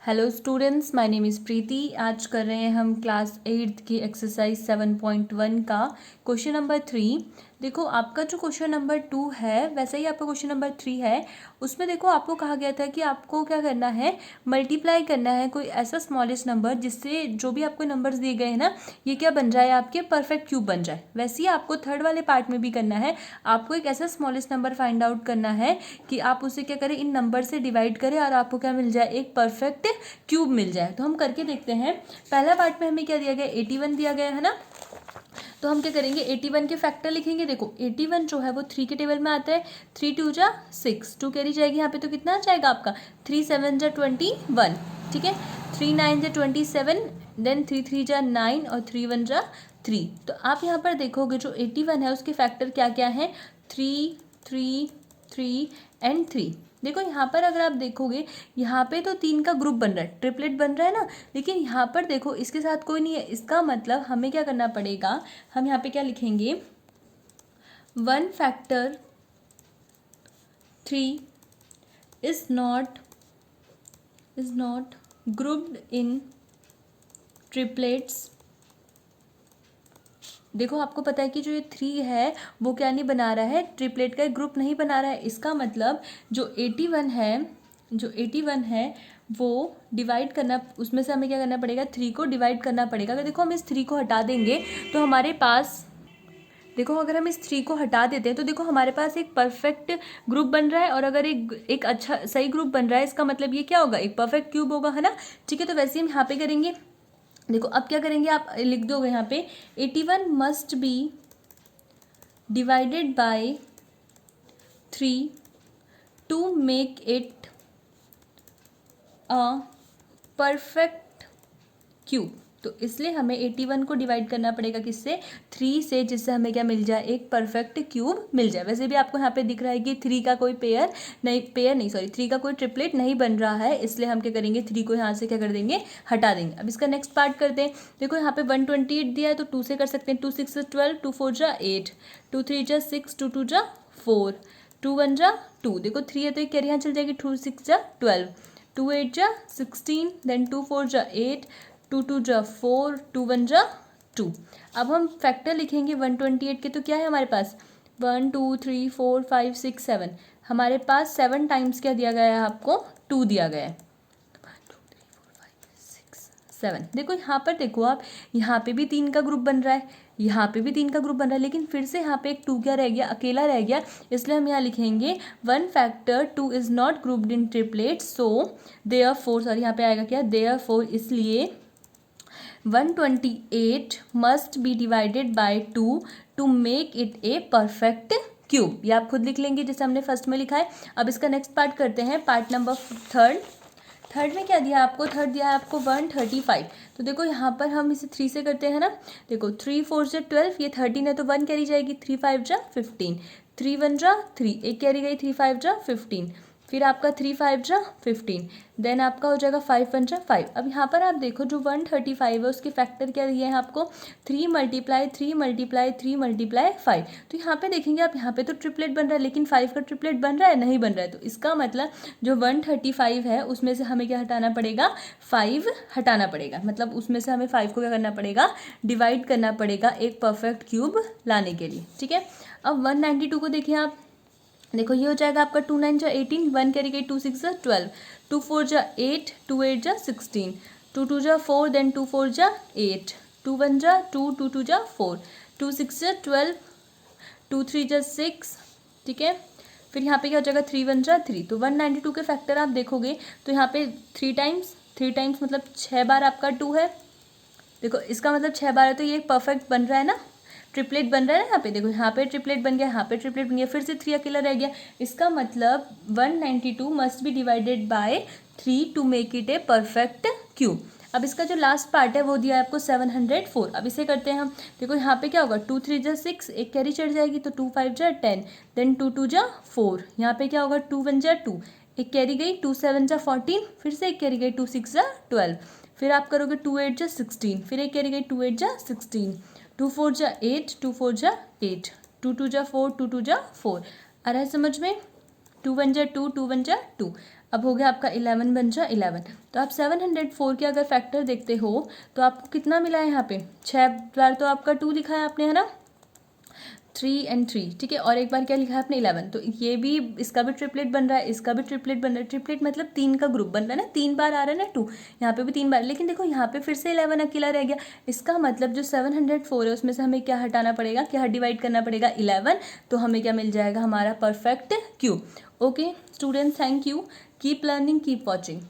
Hello students, my name is Preeti. आज कर रहे हैं हम क्लास 8 की एक्सरसाइज 7.1 का क्वेश्चन नंबर 3। देखो, आपका जो क्वेश्चन नंबर 2 है वैसा ही आपका क्वेश्चन नंबर 3 है। उसमें देखो आपको कहा गया था कि आपको क्या करना है, मल्टीप्लाई करना है कोई ऐसा स्मॉलेस्ट नंबर जिससे जो भी आपको नंबर्स दिए गए हैं ना, ये क्या बन जाए, आपके परफेक्ट क्यूब बन जाए। वैसे ही आपको थर्ड वाले पार्ट में भी करना है। आपको एक ऐसा स्मॉलेस्ट नंबर फाइंड आउट करना है कि आप उसे क्या करें, इन नंबर से डिवाइड करें और आपको क्या मिल जाए, एक परफेक्ट क्यूब मिल जाए। तो हम करके देखते हैं। पहला पार्ट में हमें क्या दिया गया, 81 दिया गया है ना। तो हम क्या करेंगे, 81 के फैक्टर लिखेंगे। देखो 81 जो है वो 3 के टेबल में आता है। 3 2 जा 6, 2 कैरी जाएगी यहाँ पे, तो कितना आ जाएगा आपका 3 7 जा 21। ठीक है, 3 9 जा 27, देन 3 3 जा 9 और 3 1 जा 3। तो आप यहाँ पर देखोगे जो 81 है उसके फैक्टर क्या क्या हैं, 3 3 3 एंड 3। देखो यहाँ पर अगर आप देखोगे, यहाँ पे तो 3 का ग्रुप बन रहा है, ट्रिपलेट बन रहा है ना। लेकिन यहाँ पर देखो इसके साथ कोई नहीं है, इसका मतलब हमें क्या करना पड़ेगा, हम यहाँ पे क्या लिखेंगे, 1 factor 3 is not grouped in triplets. देखो आपको पता है कि जो ये 3 है वो क्या नहीं बना रहा है, ट्रिपलेट का एक ग्रुप नहीं बना रहा है। इसका मतलब जो 81 है वो डिवाइड करना, उसमें से हमें क्या करना पड़ेगा, 3 को डिवाइड करना पड़ेगा। अगर देखो हम इस 3 को हटा देंगे तो हमारे पास, देखो अगर हम इस 3 को हटा देते हैं तो देखो हमारे पास एक परफेक्ट ग्रुप बन रहा है। और अगर एक अच्छा सही ग्रुप बन रहा है, इसका मतलब ये क्या होगा, एक परफेक्ट क्यूब होगा, है ना। ठीक है, तो वैसे हम यहाँ पे करेंगे। देखो अब क्या करेंगे, आप लिख दोगे यहाँ पे 81 must be divided by 3 to make it a perfect cube. तो इसलिए हमें 81 को डिवाइड करना पड़ेगा किससे, 3 से, जिससे हमें क्या मिल जाए, एक परफेक्ट क्यूब मिल जाए। वैसे भी आपको यहाँ पे दिख रहा है कि 3 का कोई सॉरी 3 का कोई ट्रिपलेट नहीं बन रहा है, इसलिए हम क्या करेंगे, 3 को यहाँ से क्या कर देंगे, हटा देंगे। अब इसका नेक्स्ट पार्ट करते हैं। देखो यहाँ पे 128 दिया है तो 2 से कर सकते हैं। 2 6 12, 2 4 जा 8, 2 3 जा 6, 2 2 जा 4, 2 1 जा 2। देखो 3 है तो एक कैरी यहाँ चल जाएगी, 2 6 जा 12, 2 8 जा 16, देन 2 4 जा 8, 2 2 जा 4, 2 1 जा 2। अब हम फैक्टर लिखेंगे 128 के, तो क्या है हमारे पास, 1 2 3 4 5 6 7। हमारे पास 7 टाइम्स क्या दिया गया है, आपको 2 दिया गया है। 7। देखो यहाँ पर देखो आप, यहाँ पे भी 3 का ग्रुप बन रहा है, यहाँ पे भी 3 का ग्रुप बन रहा है, लेकिन फिर से यहाँ पे एक 2 क्या रह गया, अकेला रह गया। इसलिए हम यहाँ लिखेंगे 1 factor 2 is not grouped in triplet, so therefore, sorry यहाँ पे आएगा क्या, देयरफॉर, इसलिए 128 must be divided by 2 to make it a perfect cube. ये आप खुद लिख लेंगे जैसे हमने फर्स्ट में लिखा है। अब इसका नेक्स्ट पार्ट करते हैं, पार्ट नंबर थर्ड में क्या दिया आपको, थर्ड दिया है आपको 135। तो देखो यहाँ पर हम इसे 3 से करते हैं ना। देखो 3 4 जा 12, ये 13 है तो 1 कैरी जाएगी, 3 5 जा 15, 3 1 जा 3, एक कैरी गई, 3 5 जा 15, फिर आपका 3 5 जा 15, देन आपका हो जाएगा 5 1 जा 5। अब यहाँ पर आप देखो जो 135 है उसके फैक्टर क्या दिए हैं आपको, 3 मल्टीप्लाई 3 मल्टीप्लाई 3 मल्टीप्लाई 5। तो यहाँ पे देखेंगे आप, यहाँ पे तो ट्रिपलेट बन रहा है, लेकिन 5 का ट्रिपलेट बन रहा है, नहीं बन रहा है। तो इसका मतलब जो 135 है उसमें से हमें क्या हटाना पड़ेगा, 5 हटाना पड़ेगा। मतलब उसमें से हमें 5 को क्या करना पड़ेगा, डिवाइड करना पड़ेगा एक परफेक्ट क्यूब लाने के लिए। ठीक है, अब 192 को देखिए आप, देखो ये हो जाएगा आपका 2 9 जा 18, 1 कैरी गई, 2 6 जा 12, 2 4 जा 8, 2 8 जा 16, 2 2 जा 4, देन 2 4 जा 8, 2 1 जा 2, 2 2 जा 4, 2 6 जा 12, 2 3 जा 6। ठीक है, फिर यहाँ पे क्या हो जाएगा, 3 1 जा 3। तो 192 के फैक्टर आप देखोगे तो यहाँ पे 3 टाइम्स मतलब 6 बार आपका 2 है। देखो इसका मतलब 6 बार है, तो ये परफेक्ट बन रहा है ना, ट्रिपलेट बन रहा है ना। यहाँ पे देखो, यहाँ पे ट्रिपलेट बन गया, यहाँ पे ट्रिपलेट बन गया, फिर से 3 अकेला रह गया। इसका मतलब 192 must be divided by 3 to make it a perfect cube. अब इसका जो लास्ट पार्ट है वो दिया है आपको 704। अब इसे करते हैं हम। देखो यहाँ पे क्या होगा, 2 3 जा 6, एक कैरी चढ़ जाएगी तो 2 5 जा 10, देन 2 2 जा 4, यहाँ पे क्या होगा 2 1 जा 2, एक कैरी गई, 2 7 जा 14, फिर से एक कैरी गई, 2 6 जा 12, फिर आप करोगे 2 8 जा 16, फिर एक कैरी गई, 2 8 जा 16, 2 4 जा 8, 2 4 जा 8, 2 2 जा 4, 2 2 जा 4। आ रहा है समझ में, 2 1 जा 2, 2 1 जा 2। अब हो गया आपका 11 बन जा 11। तो आप 704 के अगर फैक्टर देखते हो तो आपको कितना मिला है यहाँ पे, 6 बार तो आपका 2 लिखा है आपने, है ना, 3 and 3, ठीक है, और एक बार क्या लिखा है आपने 11। तो ये भी, इसका भी ट्रिपलेट बन रहा है, इसका भी ट्रिपलेट बन रहा है। ट्रिपलेट मतलब 3 का ग्रुप बन रहा है ना, 3 बार आ रहा है ना 2, यहाँ पे भी 3 बार। लेकिन देखो यहाँ पे फिर से 11 अकेला रह गया। इसका मतलब जो 704 है उसमें से हमें क्या हटाना पड़ेगा, क्या डिवाइड करना पड़ेगा, 11। तो हमें क्या मिल जाएगा, हमारा perfect cube. Okay students, thank you, keep learning, keep watching.